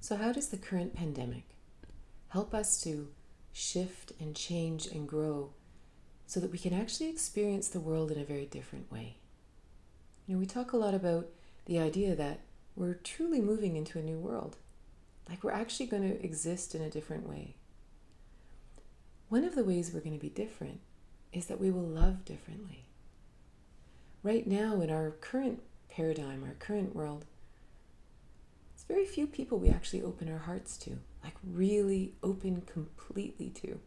So, how does the current pandemic help us to shift and change and grow so that we can actually experience the world in a very different way? We talk a lot about the idea that we're truly moving into a new world, like we're actually going to exist in a different way. One of the ways we're going to be different is that we will love differently. Right now, in our current paradigm, our current world, it's very few people we actually open our hearts to, like really open completely to.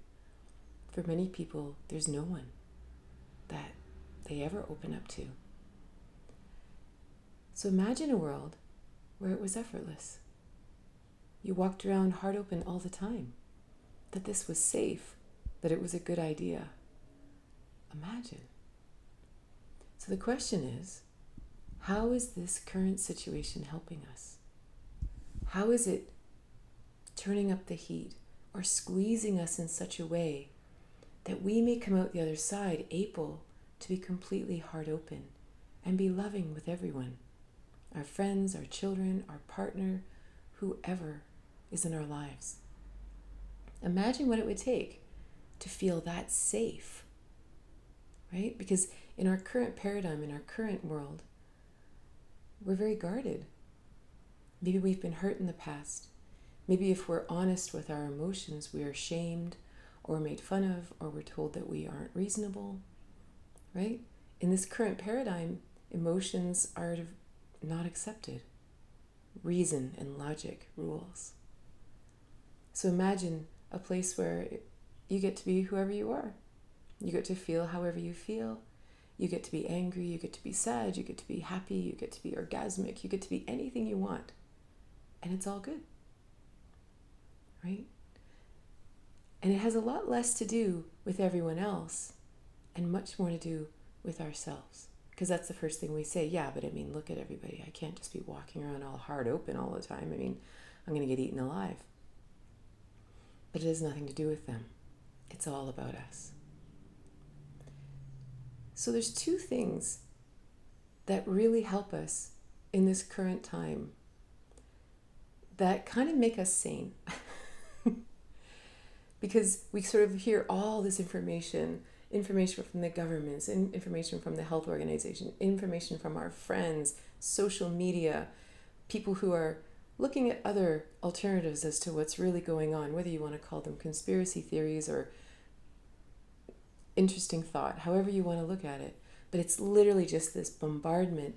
For many people, there's no one that they ever open up to. So imagine a world where it was effortless. You walked around heart open all the time, that this was safe, that it was a good idea. Imagine. So the question is, how is this current situation helping us? How is it turning up the heat or squeezing us in such a way that we may come out the other side able to be completely heart open and be loving with everyone? Our friends, our children, our partner, whoever is in our lives. Imagine what it would take to feel that safe, right? Because in our current paradigm, in our current world, we're very guarded. Maybe we've been hurt in the past. Maybe if we're honest with our emotions, we are shamed or made fun of, or we're told that we aren't reasonable, right? In this current paradigm, emotions are not accepted. Reason and logic rules. So imagine a place where you get to be whoever you are. You get to feel however you feel. You get to be angry, you get to be sad, you get to be happy, you get to be orgasmic, you get to be anything you want. And it's all good, right? And it has a lot less to do with everyone else and much more to do with ourselves. Because that's the first thing we say. Yeah, but I mean, look at everybody. I can't just be walking around all heart open all the time. I mean, I'm going to get eaten alive. But it has nothing to do with them. It's all about us. So there's two things that really help us in this current time that kind of make us sane. Because we sort of hear all this information from the governments, information from the health organization, information from our friends, social media, people who are looking at other alternatives as to what's really going on, whether you want to call them conspiracy theories or interesting thought, however you want to look at it. But it's literally just this bombardment,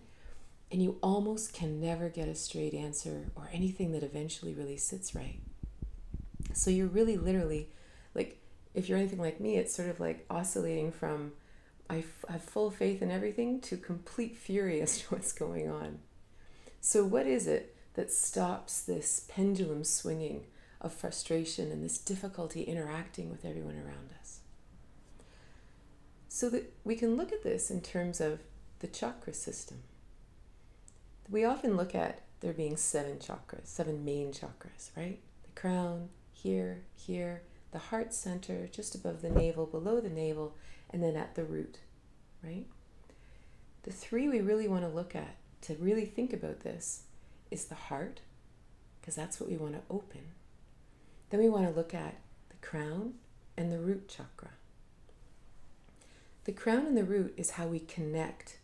and you almost can never get a straight answer or anything that eventually really sits right. So you're really literally, like, if you're anything like me, it's sort of like oscillating from I have full faith in everything to complete fury as to what's going on. So what is it that stops this pendulum swinging of frustration and this difficulty interacting with everyone around us? So that we can look at this in terms of the chakra system. We often look at there being 7 chakras, 7 main chakras, right? The crown, here, the heart center, just above the navel, below the navel, and then at the root, right? The 3 we really want to look at to really think about this is the heart, because that's what we want to open. Then we want to look at the crown and the root chakra. The crown and the root is how we connect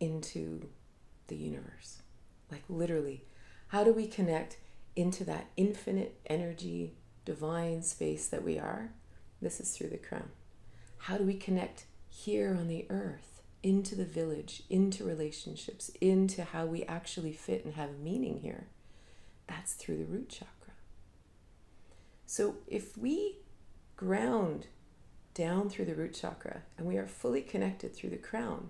into the universe. Like literally, how do we connect into that infinite energy, divine space that we are? This is through the crown. How do we connect here on the earth, into the village, into relationships, into how we actually fit and have meaning here? That's through the root chakra. So if we ground down through the root chakra and we are fully connected through the crown,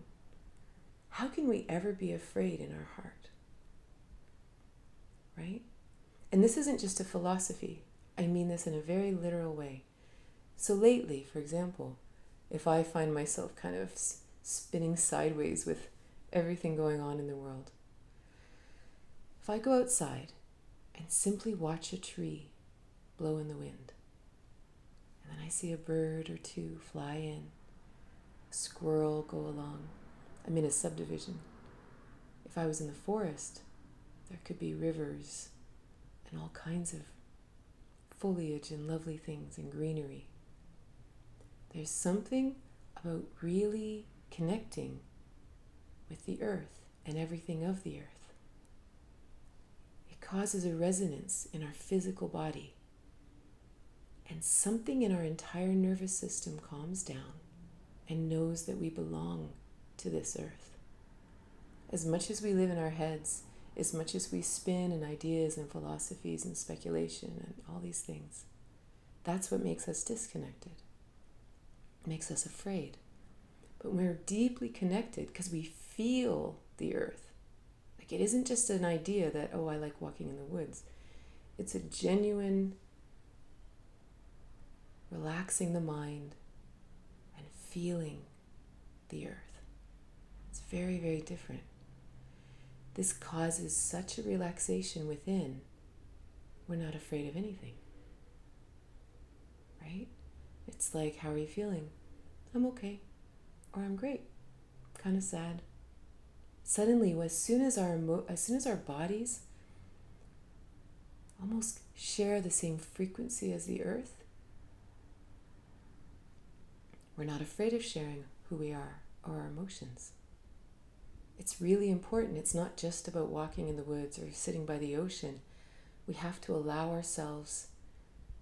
how can we ever be afraid in our heart? Right? And this isn't just a philosophy. I mean this in a very literal way. So lately, for example, if I find myself kind of spinning sideways with everything going on in the world, if I go outside and simply watch a tree blow in the wind, and then I see a bird or two fly in, a squirrel go along. I'm in a subdivision. If I was in the forest, there could be rivers and and all kinds of foliage and lovely things and greenery. There's something about really connecting with the earth and everything of the earth. It causes a resonance in our physical body, and something in our entire nervous system calms down and knows that we belong to this earth. As much as we live in our heads, as much as we spin in ideas and philosophies and speculation and all these things, that's what makes us disconnected. It makes us afraid. But we're deeply connected because we feel the earth. Like, it isn't just an idea that, oh, I like walking in the woods. It's a genuine relaxing the mind and feeling the earth. It's very, very different. This causes such a relaxation within, we're not afraid of anything. Right? It's like, how are you feeling? I'm okay. Or I'm great. Kind of sad. Suddenly, as soon as our bodies almost share the same frequency as the earth, we're not afraid of sharing who we are or our emotions. It's really important. It's not just about walking in the woods or sitting by the ocean. We have to allow ourselves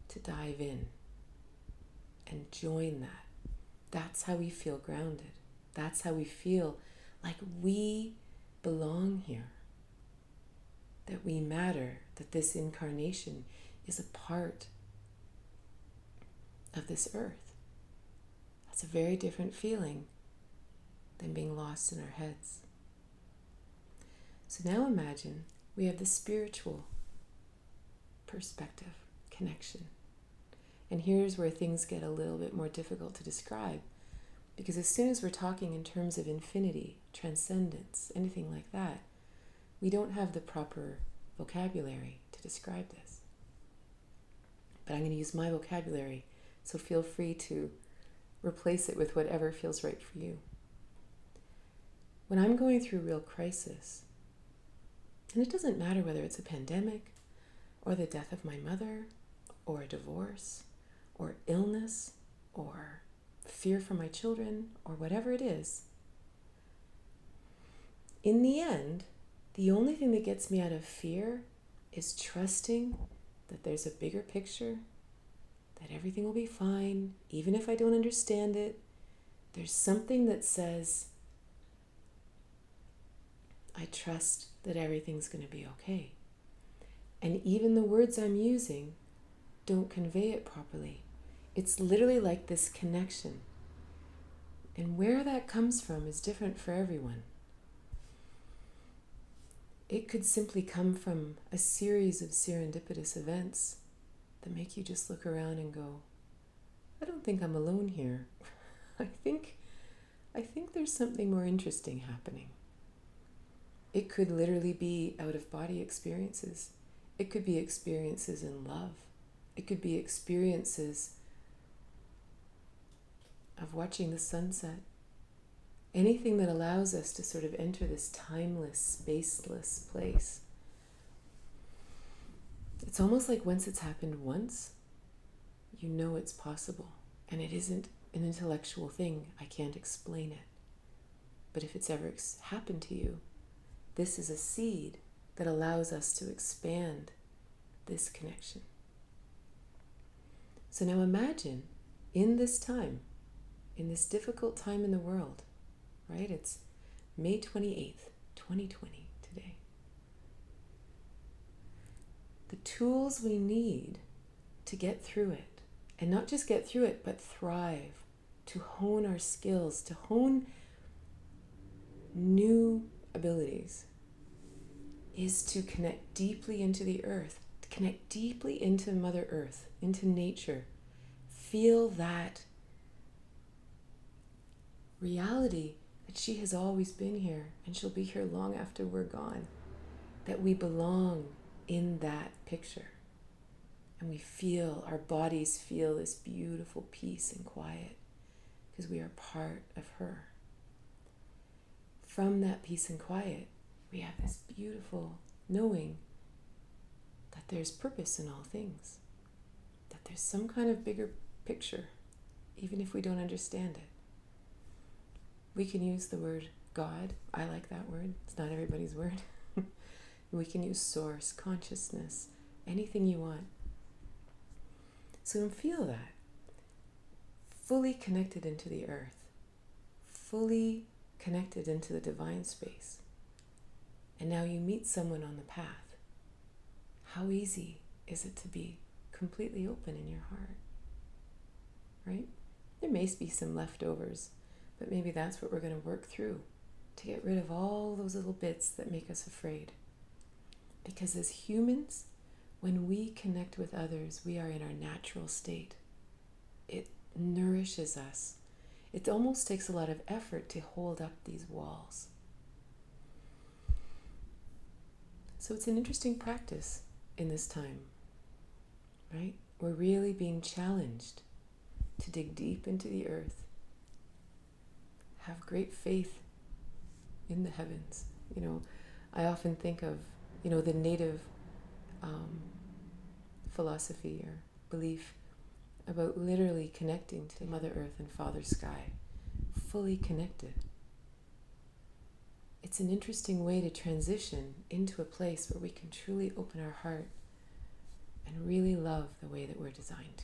to dive in and join that. That's how we feel grounded. That's how we feel like we belong here, that we matter, that this incarnation is a part of this earth. That's a very different feeling than being lost in our heads. So now imagine we have the spiritual perspective, connection. And here's where things get a little bit more difficult to describe, because as soon as we're talking in terms of infinity, transcendence, anything like that, we don't have the proper vocabulary to describe this. But I'm going to use my vocabulary, so feel free to replace it with whatever feels right for you. When I'm going through real crisis, and it doesn't matter whether it's a pandemic, or the death of my mother, or a divorce, or illness, or fear for my children, or whatever it is, in the end, the only thing that gets me out of fear is trusting that there's a bigger picture, that everything will be fine, even if I don't understand it. There's something that says, I trust that everything's going to be okay. And even the words I'm using don't convey it properly. It's literally like this connection. And where that comes from is different for everyone. It could simply come from a series of serendipitous events that make you just look around and go, I don't think I'm alone here. I think there's something more interesting happening. It could literally be out-of-body experiences. It could be experiences in love. It could be experiences of watching the sunset. Anything that allows us to sort of enter this timeless, spaceless place. It's almost like once it's happened once, you know it's possible. And it isn't an intellectual thing. I can't explain it. But if it's ever happened to you, this is a seed that allows us to expand this connection. So now imagine in this time, in this difficult time in the world, right? It's May 28th, 2020 today. The tools we need to get through it, and not just get through it, but thrive, to hone our skills, to hone new abilities, is to connect deeply into the earth, to connect deeply into Mother Earth, into nature. Feel that reality that she has always been here and she'll be here long after we're gone, that we belong in that picture. And we feel, our bodies feel this beautiful peace and quiet because we are part of her. From that peace and quiet, we have this beautiful knowing that there's purpose in all things, that there's some kind of bigger picture, even if we don't understand it. We can use the word God. I like that word. It's not everybody's word. We can use source, consciousness, anything you want. So feel that. Fully connected into the earth. Fully connected into the divine space. And now you meet someone on the path. How easy is it to be completely open in your heart? Right? There may be some leftovers, but maybe that's what we're going to work through, to get rid of all those little bits that make us afraid. Because as humans, when we connect with others, we are in our natural state. It nourishes us. It almost takes a lot of effort to hold up these walls. So it's an interesting practice in this time, right? We're really being challenged to dig deep into the earth, have great faith in the heavens. I often think of, the native philosophy or belief about literally connecting to Mother Earth and Father Sky, fully connected. It's an interesting way to transition into a place where we can truly open our heart and really love the way that we're designed to.